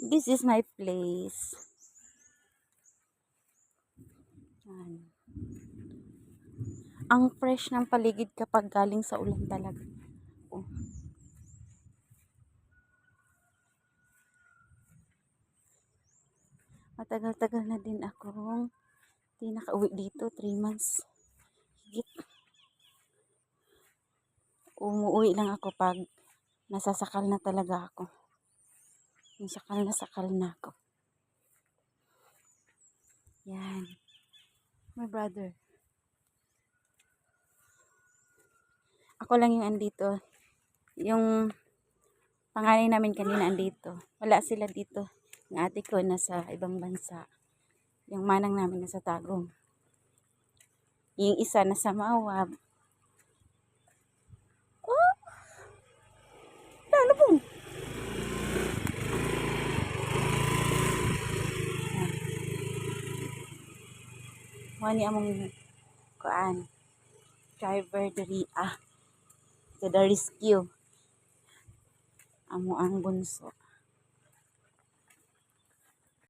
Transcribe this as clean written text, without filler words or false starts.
This is my place. Yan. Ang fresh ng paligid kapag galing sa ulan talaga. Oh. Matagal-tagal na din akong di nakauwi dito. 3 months. Higit. Umuwi lang ako pag nasasakal na talaga ako. Sakal na ako. Yan. My brother. Ako lang yung andito. Yung panganay namin kanina andito. Wala sila dito. Yung ate ko nasa ibang bansa. Yung manang namin nasa Tagum. Yung isa nasa Mawab. Oh! Lalo po! Wani among kuan. Driver diri to the rescue. Amo ang bunso.